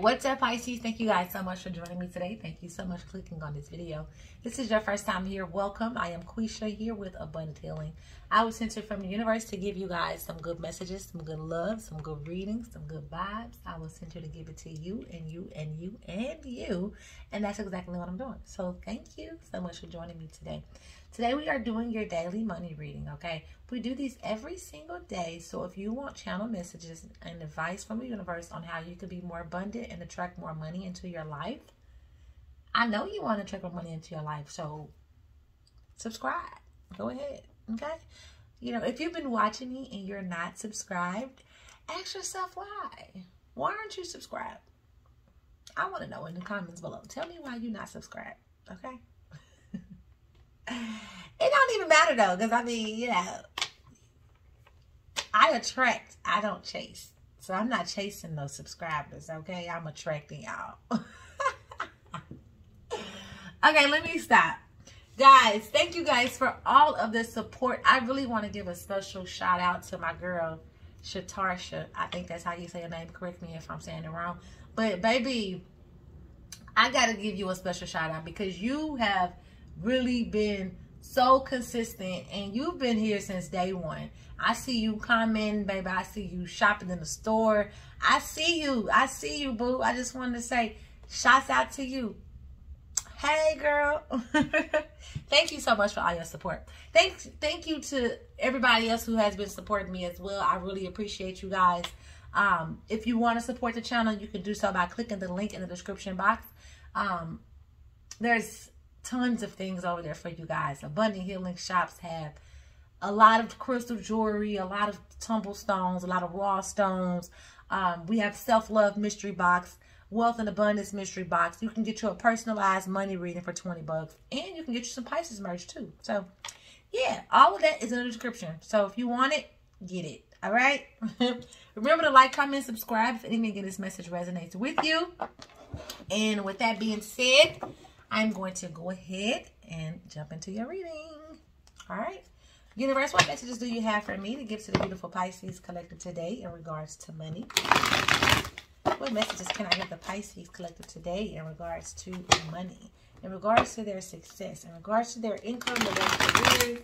What's up, Pisces? Thank you guys so much for joining me today. Thank you so much for clicking on this video. This is your first time here. Welcome. I am Quisha here with Abundant Healing. I was sent here from the universe to give you guys some good messages, some good love, some good readings, some good vibes. I was sent here to give it to you and you and you and you. And that's exactly what I'm doing. So thank you so much for joining me today. Today we are doing your daily money reading, okay? We do these every single day. So if you want channel messages and advice from the universe on how you can be more abundant and attract more money into your life, I know you want to attract more money into your life. So subscribe. Go ahead, okay? You know, if you've been watching me and you're not subscribed, ask yourself why. Why aren't you subscribed? I want to know in the comments below. Tell me why you're not subscribed, okay? It don't even matter though, because I mean, you know, I attract, I don't chase. So I'm not chasing those subscribers, okay? I'm attracting y'all. Okay, let me stop. Guys, thank you guys for all of the support. I really want to give a special shout out to my girl, Shatarsha. I think that's how you say her name. Correct me if I'm saying it wrong. But baby, I got to give you a special shout out because you have really been so consistent and you've been here since day one. I see you commenting, baby. I see you shopping in the store. I see you, boo. I just wanted to say shouts out to you. Hey girl. Thank you so much for all your support. Thank you to everybody else who has been supporting me as well. I really appreciate you guys. If you want to support the channel, you can do so by clicking the link in the description box. There's tons of things over there for you guys. Abundant Healing shops have a lot of crystal jewelry, a lot of tumble stones, a lot of raw stones. We have self-love mystery box, wealth and abundance mystery box. You can get you a personalized money reading for 20 bucks, and you can get you some Pisces merch too. So yeah, all of that is in the description. So if you want it, get it. All right. Remember to like, comment, subscribe if anything in this message resonates with you. And with that being said, I'm going to go ahead and jump into your reading. All right. Universe, what messages do you have for me to give to the beautiful Pisces collective today in regards to money? What messages can I give the Pisces collective today in regards to money? In regards to their success, in regards to their income, their careers,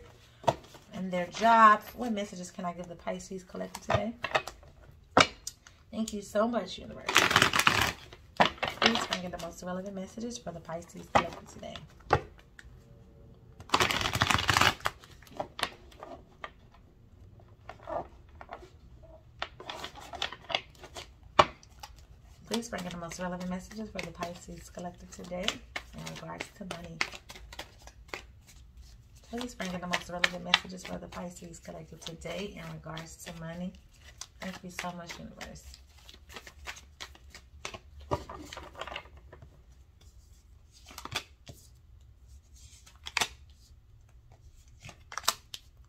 and their jobs. What messages can I give the Pisces collective today? Thank you so much, universe. Please bring in the most relevant messages for the Pisces collective today. Please bring in the most relevant messages for the Pisces collective today in regards to money. Please bring in the most relevant messages for the Pisces collective today in regards to money. Thank you so much, universe.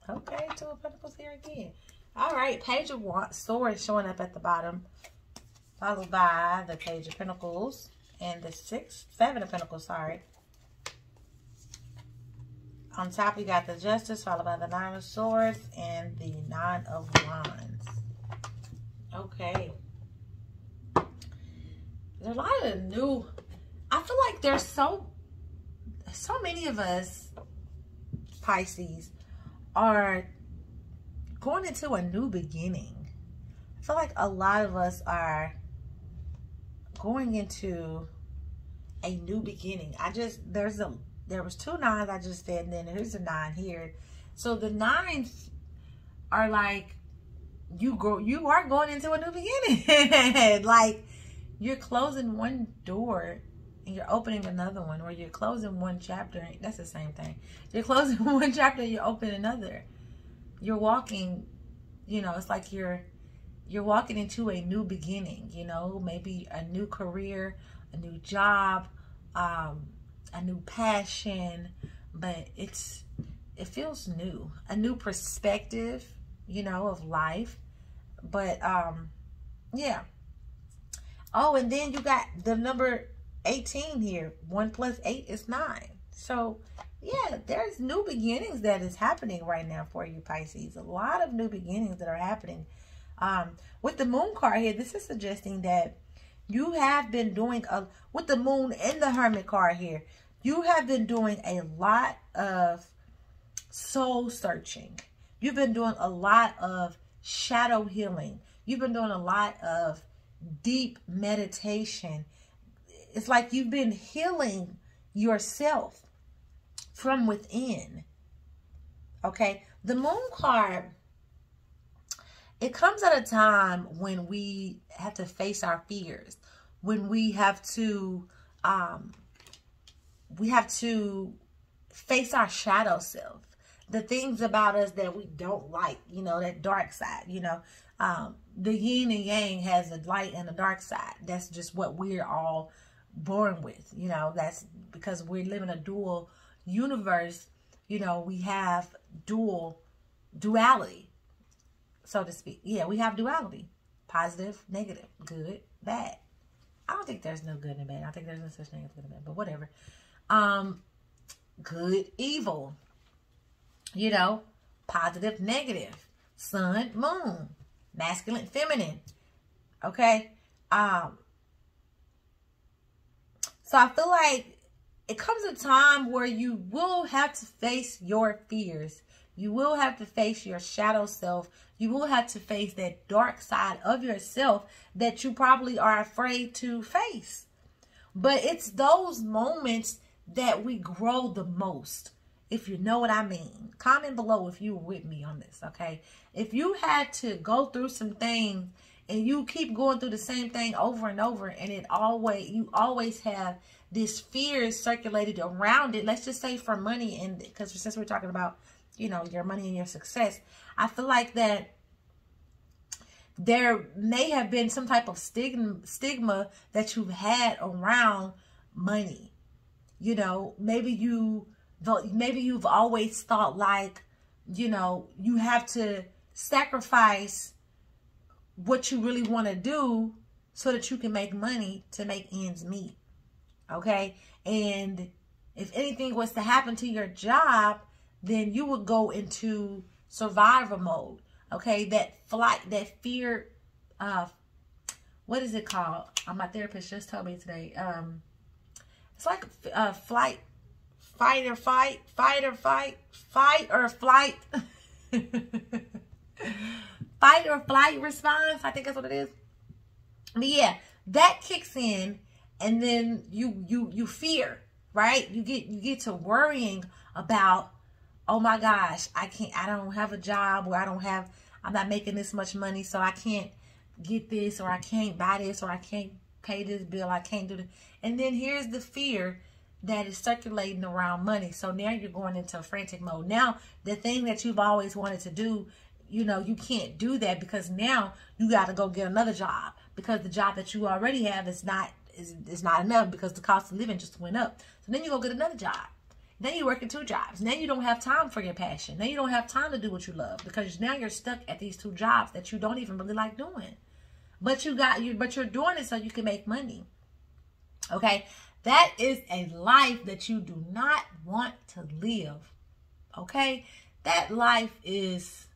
Okay, Two of Pentacles here again. All right, Page of Swords showing up at the bottom, followed by the Page of Pentacles and the Seven of Pentacles, sorry. On top, we got the Justice, followed by the Nine of Swords and the Nine of Wands. Okay. There's a lot of new, I feel like there's so many of us, Pisces, are going into a new beginning. I feel like a lot of us are going into a new beginning. There was two nines I just said, and then there's a 9 here. So the 9s are like you are going into a new beginning. Like you're closing one door and you're opening another one, or you're closing one chapter. That's the same thing. You're closing one chapter and you're opening another. You're walking, you know, it's like you're walking into a new beginning, you know, maybe a new career, a new job, a new passion, but it feels new, a new perspective, you know, of life. But yeah. Oh, and then you got the number 18 here. 1 + 8 is 9. So yeah, there's new beginnings that is happening right now for you, Pisces. A lot of new beginnings that are happening. With the Moon card here, this is suggesting that You have been doing, with the moon and the hermit card here, you have been doing a lot of soul searching. You've been doing a lot of shadow healing. You've been doing a lot of deep meditation. It's like you've been healing yourself from within. Okay, the moon card, it comes at a time when we have to face our fears, when we have to face our shadow self, the things about us that we don't like, you know, that dark side, you know. The yin and yang has a light and a dark side. That's just what we're all born with, you know. That's because we live in a dual universe. You know, we have duality, so to speak. Yeah, we have duality. Positive, negative, good, bad. I don't think there's no good and bad. I think there's no such thing as good and bad, but whatever. Good, evil. You know, positive, negative. Sun, moon. Masculine, feminine. Okay? So I feel like it comes a time where you will have to face your fears. You will have to face your shadow self. You will have to face that dark side of yourself that you probably are afraid to face. But it's those moments that we grow the most, if you know what I mean. Comment below if you're with me on this, okay? If you had to go through some things and you keep going through the same thing over and over, and you always have this fear circulated around it, let's just say for money, and because since we're talking about, you know, your money and your success, I feel like that there may have been some type of stigma that you've had around money. You know, maybe you've always thought like, you know, you have to sacrifice what you really want to do so that you can make money to make ends meet. Okay? And if anything was to happen to your job, then you would go into survival mode. Okay? That flight, that fear, what is it called? My therapist just told me today. It's like fight or flight. Fight or flight response. I think that's what it is. But yeah, that kicks in, and then you fear, right? You get to worrying about, oh my gosh, I don't have a job, or I'm not making this much money, so I can't get this, or I can't buy this, or I can't pay this bill, I can't do this. And then here's the fear that is circulating around money. So now you're going into a frantic mode. Now, the thing that you've always wanted to do, you know, you can't do that because now you got to go get another job, because the job that you already have is not enough because the cost of living just went up. So then you go get another job. Then you're working 2 jobs. Now you don't have time for your passion. Now you don't have time to do what you love, because now you're stuck at these 2 jobs that you don't even really like doing. But you're doing it so you can make money. Okay? That is a life that you do not want to live. Okay? That life is,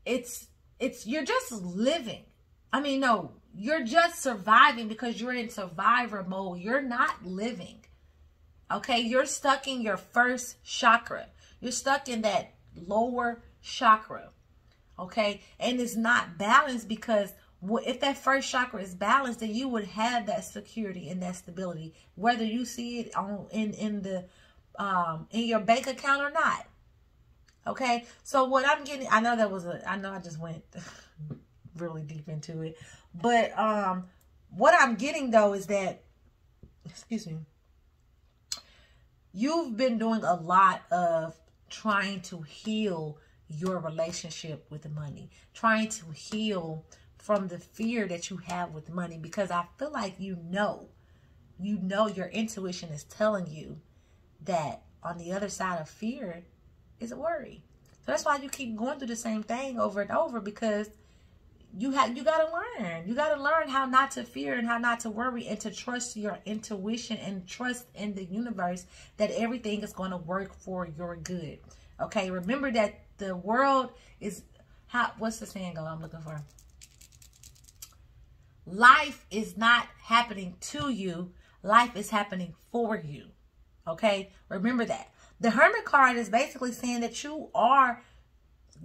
you're just living. I mean, no, you're just surviving because you're in survivor mode. You're not living. Okay? You're stuck in your first chakra. You're stuck in that lower chakra. Okay? And it's not balanced, because if that first chakra is balanced, then you would have that security and that stability, whether you see it in your bank account or not. Okay? So what I'm getting, I know I just went really deep into it, but what I'm getting though is that, excuse me, you've been doing a lot of trying to heal your relationship with the money, trying to heal from the fear that you have with money, because I feel like you know your intuition is telling you that on the other side of fear is a worry. So that's why you keep going through the same thing over and over, because you got to learn. You got to learn how not to fear and how not to worry, and to trust your intuition and trust in the universe that everything is going to work for your good. Okay? Remember that the world is, what's the saying go I'm looking for? life is not happening to you. Life is happening for you. Okay? Remember that. The Hermit card is basically saying that you are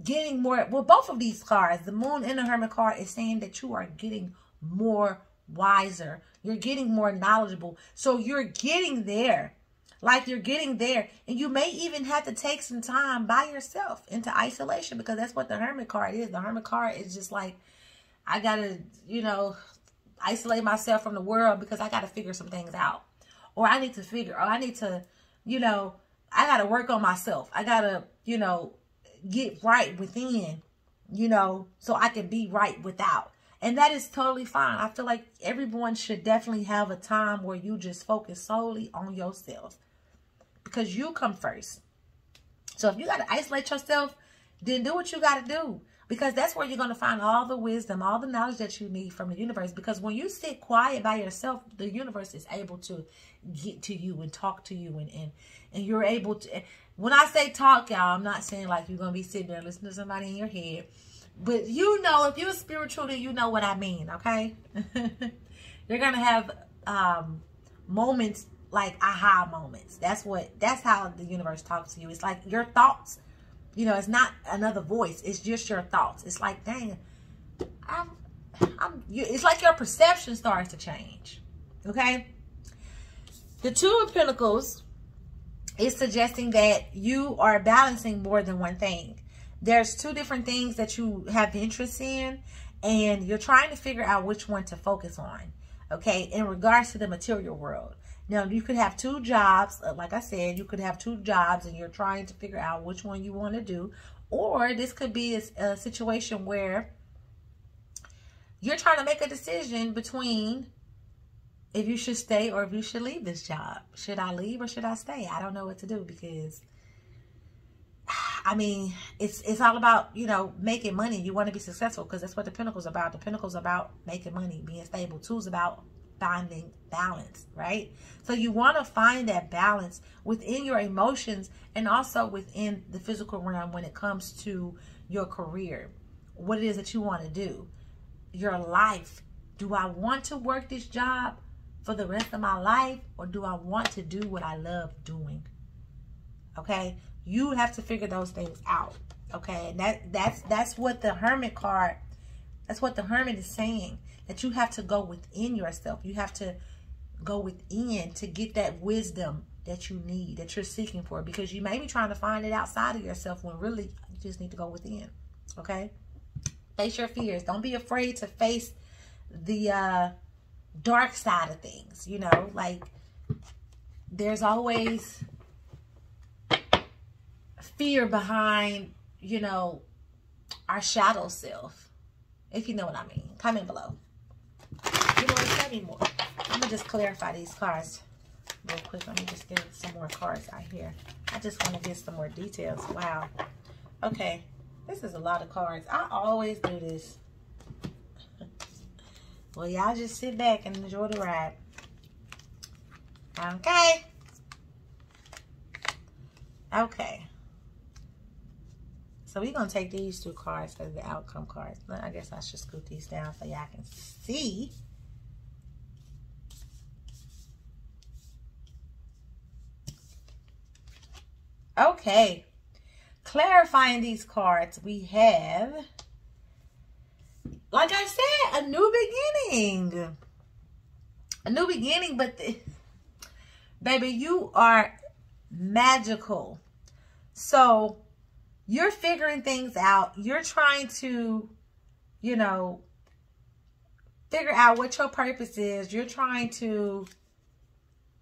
getting more. Well, both of these cards, the Moon and the Hermit card, is saying that you are getting more wiser. You're getting more knowledgeable. So you're getting there. Like, you're getting there. And you may even have to take some time by yourself into isolation, because that's what the Hermit card is. The Hermit card is just like, I got to, you know, isolate myself from the world because I got to figure some things out. Or I need to, you know, I got to work on myself. I got to, you know, get right within, you know, so I can be right without. And that is totally fine. I feel like everyone should definitely have a time where you just focus solely on yourself, because you come first. So if you got to isolate yourself, then do what you got to do, because that's where you're going to find all the wisdom, all the knowledge that you need from the universe. Because when you sit quiet by yourself, the universe is able to get to you and talk to you, and you're able to. When I say talk, y'all, I'm not saying like you're going to be sitting there listening to somebody in your head. But you know, if you're spiritual, then you know what I mean, okay? You're going to have moments like aha moments. That's how the universe talks to you. It's like your thoughts, you know, it's not another voice. It's just your thoughts. It's like, dang, it's like your perception starts to change, okay? The Two of Pentacles is suggesting that you are balancing more than one thing. There's two different things that you have interest in, and you're trying to figure out which one to focus on, okay, in regards to the material world. Now, you could have two jobs. Like I said, you could have two jobs, and you're trying to figure out which one you want to do. Or this could be a situation where you're trying to make a decision between if you should stay or if you should leave this job. Should I leave or should I stay? I don't know what to do, because I mean, it's all about, you know, making money. You want to be successful, because that's what the Pentacle's about. The Pentacle's about making money, being stable. Two's about finding balance, right? So you want to find that balance within your emotions and also within the physical realm when it comes to your career. What it is that you want to do. Your life. Do I want to work this job for the rest of my life, or do I want to do what I love doing? Okay? You have to figure those things out. Okay? And that's what the Hermit card, that's what the Hermit is saying. That you have to go within yourself. You have to go within to get that wisdom that you need, that you're seeking for. Because you may be trying to find it outside of yourself when really you just need to go within. Okay? Face your fears. Don't be afraid to face the dark side of things. You know, like there's always fear behind, you know, our shadow self. If you know what I mean. Comment below. You know what, tell me more. I'm going to just clarify these cards real quick. Let me just get some more cards out here. I just want to get some more details. Wow. Okay. This is a lot of cards. I always do this. Well, y'all just sit back and enjoy the ride. Okay. Okay. So we're going to take these two cards as the outcome cards. I guess I should scoot these down so y'all can see. Okay. Clarifying these cards, we have, like I said, a new beginning. A new beginning, but baby, you are magical. So you're figuring things out. You're trying to, you know, figure out what your purpose is. You're trying to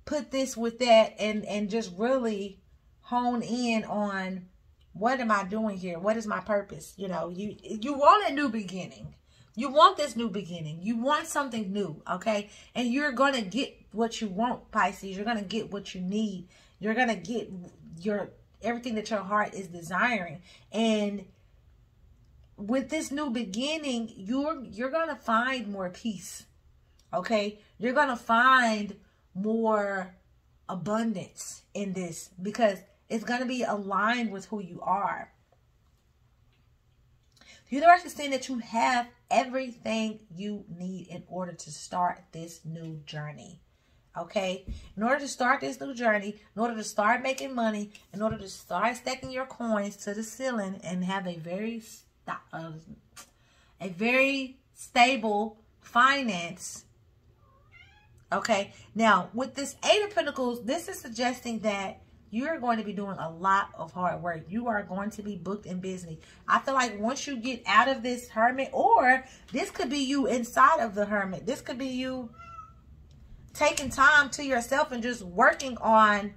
put this with that and just really hone in on, what am I doing here? What is my purpose? You know, you want a new beginning. You want this new beginning. You want something new, okay? And you're going to get what you want, Pisces. You're going to get what you need. You're going to get everything that your heart is desiring. And with this new beginning, you're going to find more peace, okay? You're going to find more abundance in this, because it's going to be aligned with who you are. The universe is saying that you have everything you need in order to start this new journey. Okay? In order to start this new journey, in order to start making money, in order to start stacking your coins to the ceiling and have a very stable finance. Okay? Now, with this Eight of Pentacles, this is suggesting that you're going to be doing a lot of hard work. You are going to be booked and busy. I feel like once you get out of this hermit, or this could be you inside of the hermit. This could be you taking time to yourself and just working on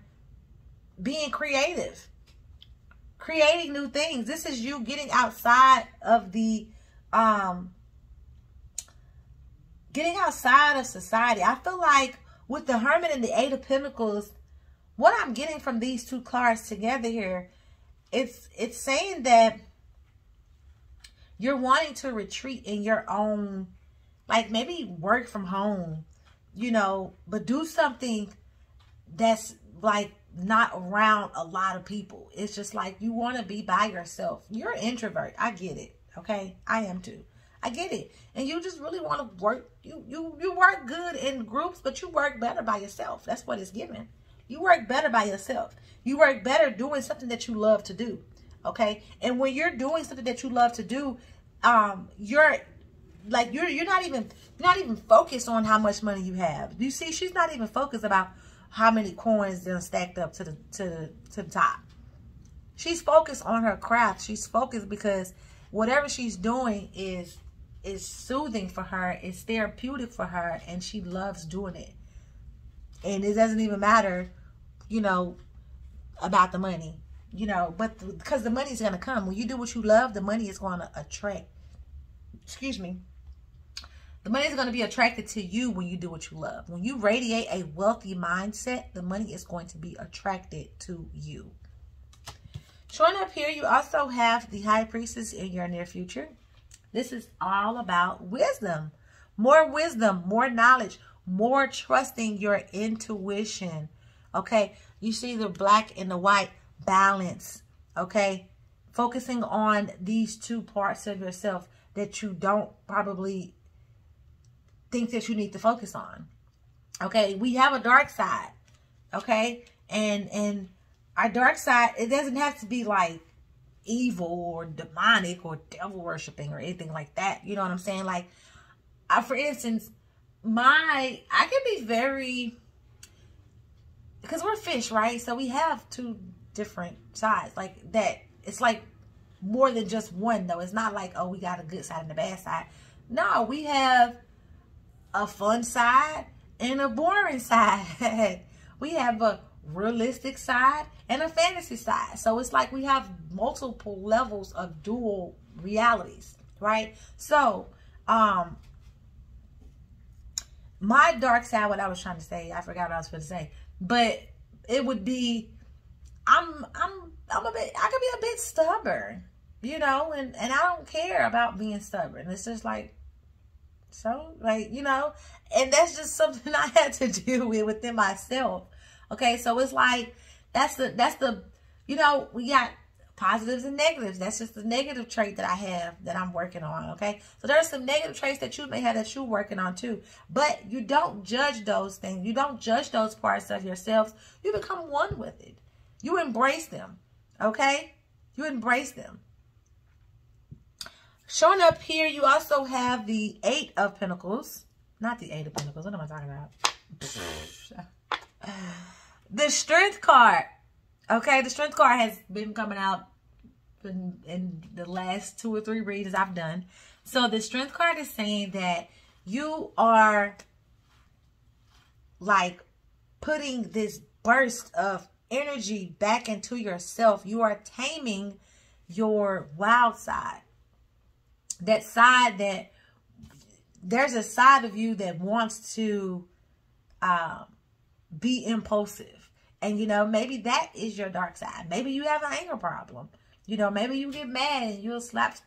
being creative. Creating new things. This is you getting outside of the, getting outside of society. I feel like with the Hermit and the Eight of Pentacles, what I'm getting from these two cards together here, it's saying that you're wanting to retreat in your own, like maybe work from home, you know, but do something that's like not around a lot of people. It's just like you want to be by yourself. You're an introvert. I get it. Okay. I am too. I get it. And you just really want to work. You work good in groups, but you work better by yourself. That's what it's giving. You work better by yourself. You work better doing something that you love to do. Okay. And when you're doing something that you love to do, you're not even focused on how much money you have. You see, she's not even focused about how many coins they're stacked up to the top. She's focused on her craft. She's focused because whatever she's doing is soothing for her, it's therapeutic for her, and she loves doing it. And it doesn't even matter, you know, about the money, you know, but because the money is going to come. When you do what you love, the money is going to attract. Excuse me. The money is going to be attracted to you when you do what you love. When you radiate a wealthy mindset, the money is going to be attracted to you. Showing up here, you also have the High Priestess in your near future. This is all about wisdom, more knowledge, more trusting your intuition. Okay. You see the black and the white balance. Okay. Focusing on these two parts of yourself that you don't probably think that you need to focus on. Okay. We have a dark side. Okay. And our dark side, it doesn't have to be like evil or demonic or devil worshiping or anything like that. You know what I'm saying? Like, for instance, I can be very, because we're fish, right? So we have two different sides like that. It's like more than just one, though. It's not like, oh, we got a good side and a bad side. No, we have a fun side and a boring side. We have a realistic side and a fantasy side. So it's like we have multiple levels of dual realities, right? So, my dark side, what I was trying to say, I forgot what I was going to say, but it would be, I could be a bit stubborn, you know, and I don't care about being stubborn. It's just like, so like, you know, and that's just something I had to deal with within myself. Okay. So it's like, that's the, you know, we got positives and negatives. That's just the negative trait that I have that I'm working on. Okay. So there's some negative traits that you may have that you're working on too, but you don't judge those things. You don't judge those parts of yourselves. You become one with it. You embrace them. Okay. You embrace them. Showing up here, you also have the Eight of Pentacles. Not the Eight of Pentacles. What am I talking about? The Strength card. Okay, the Strength card has been coming out in the last 2 or 3 readings I've done. So the Strength card is saying that you are like putting this burst of energy back into yourself. You are taming your wild side. That side that there's a side of you that wants to be impulsive. And, you know, maybe that is your dark side. Maybe you have an anger problem. You know, maybe you get mad and you'll slap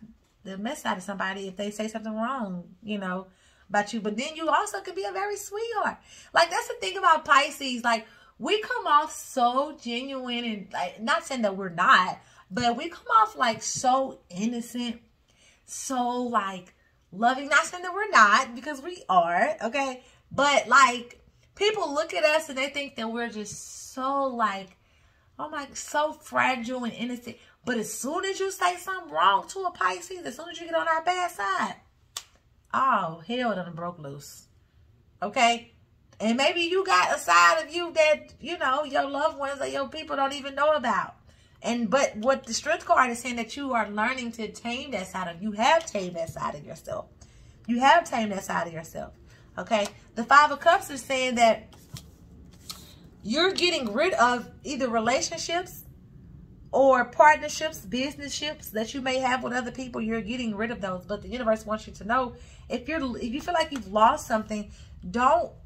the mess out of somebody if they say something wrong, you know, about you. But then you also could be a very sweetheart. Like, that's the thing about Pisces. Like, we come off so genuine and, like, not saying that we're not, but we come off, like, so innocent, so, like, loving. Not saying that we're not, because we are, okay? But like, people look at us and they think that we're just so like, oh my, so fragile and innocent. But as soon as you say something wrong to a Pisces, as soon as you get on our bad side, oh, hell done broke loose. Okay? And maybe you got a side of you that, you know, your loved ones or your people don't even know about. But what the Strength card is saying, that you are learning to tame that side of you. You have tamed that side of yourself. You have tamed that side of yourself. Okay? The Five of Cups is saying that you're getting rid of either relationships or partnerships, businesships that you may have with other people. You're getting rid of those. But the universe wants you to know, if you feel like you've lost something, what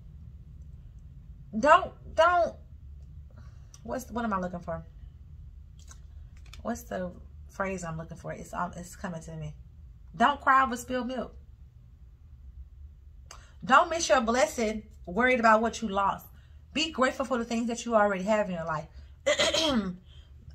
am I looking for? What's the phrase I'm looking for? It's coming to me. Don't cry over spilled milk. Don't miss your blessing worried about what you lost. Be grateful for the things that you already have in your life.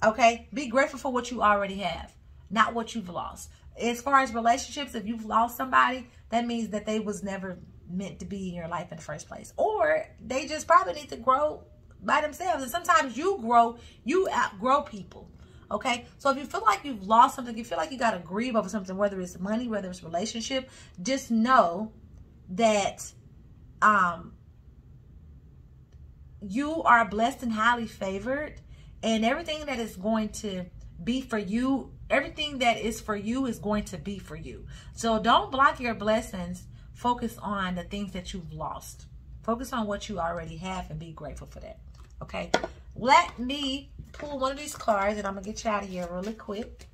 Okay? Be grateful for what you already have, not what you've lost. As far as relationships, if you've lost somebody, that means that they was never meant to be in your life in the first place. Or they just probably need to grow by themselves. And sometimes you outgrow people. Okay? So if you feel like you've lost something, you feel like you got to grieve over something, whether it's money, whether it's relationship, just know that you are blessed and highly favored. And everything that is going to be for you, everything that is for you is going to be for you. So don't block your blessings. Focus on the things that you've lost. Focus on what you already have and be grateful for that. Okay? Let me pull one of these cards and I'm going to get you out of here really quick.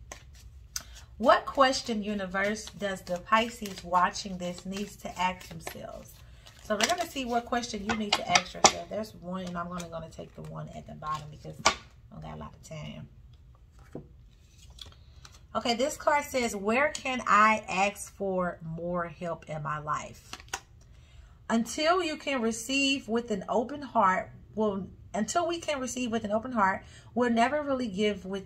What question, universe, does the Pisces watching this needs to ask themselves? So we're going to see what question you need to ask yourself. There's one, and I'm only going to take the one at the bottom because I don't got a lot of time. Okay, this card says, where can I ask for more help in my life? Until you can receive with an open heart, until we can receive with an open heart, we'll never really give with,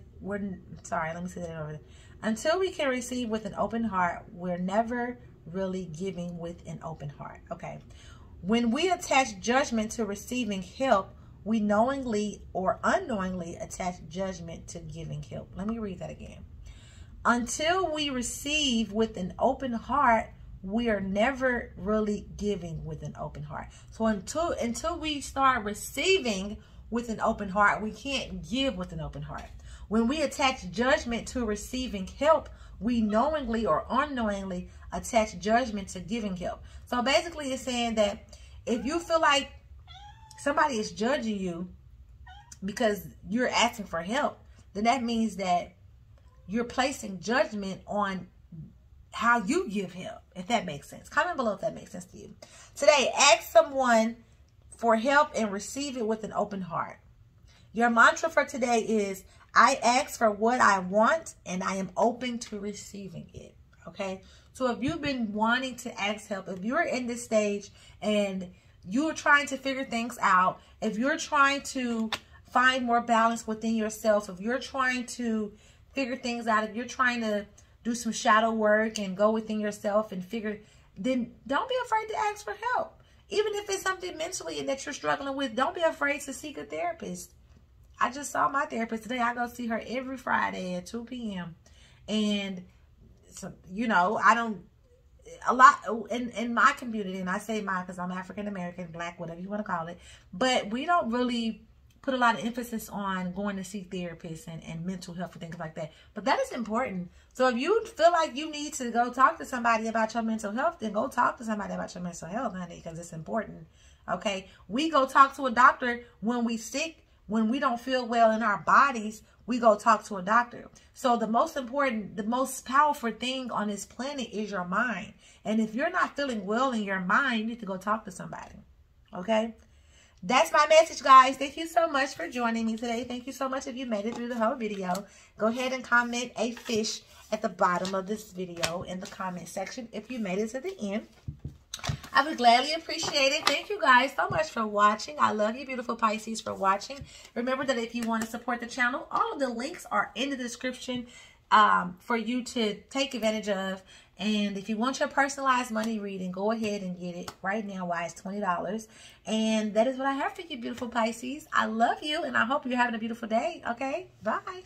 until we can receive with an open heart, we're never really giving with an open heart. Okay. When we attach judgment to receiving help, we knowingly or unknowingly attach judgment to giving help. Let me read that again. Until we receive with an open heart, we are never really giving with an open heart. So until we start receiving with an open heart, we can't give with an open heart. When we attach judgment to receiving help, we knowingly or unknowingly attach judgment to giving help. So basically it's saying that if you feel like somebody is judging you because you're asking for help, then that means that you're placing judgment on how you give help, if that makes sense. Comment below if that makes sense to you. Today, ask someone for help and receive it with an open heart. Your mantra for today is, I ask for what I want and I am open to receiving it. Okay? So if you've been wanting to ask help, if you're in this stage and you're trying to figure things out, if you're trying to find more balance within yourself, if you're trying to figure things out, if you're trying to do some shadow work and go within yourself and figure, then don't be afraid to ask for help. Even if it's something mentally that you're struggling with, don't be afraid to seek a therapist. I just saw my therapist today. I go see her every Friday at 2 p.m. And, so, you know, a lot in my community, and I say mine because I'm African-American, Black, whatever you want to call it, but we don't really put a lot of emphasis on going to see therapists and mental health and things like that. But that is important. So if you feel like you need to go talk to somebody about your mental health, then go talk to somebody about your mental health, honey, because it's important. Okay? We go talk to a doctor when we sick, when we don't feel well in our bodies, we go talk to a doctor. So the most important, the most powerful thing on this planet is your mind. And if you're not feeling well in your mind, you need to go talk to somebody. Okay? That's my message, guys. Thank you so much for joining me today. Thank you so much if you made it through the whole video. Go ahead and comment a fish at the bottom of this video in the comment section if you made it to the end. I would gladly appreciate it. Thank you guys so much for watching. I love you, beautiful Pisces, for watching. Remember that if you want to support the channel, all of the links are in the description. for you to take advantage of. And if you want your personalized money reading, go ahead and get it right now. Why it's $20. And that is what I have for you, beautiful Pisces. I love you, and I hope you're having a beautiful day. Okay, bye.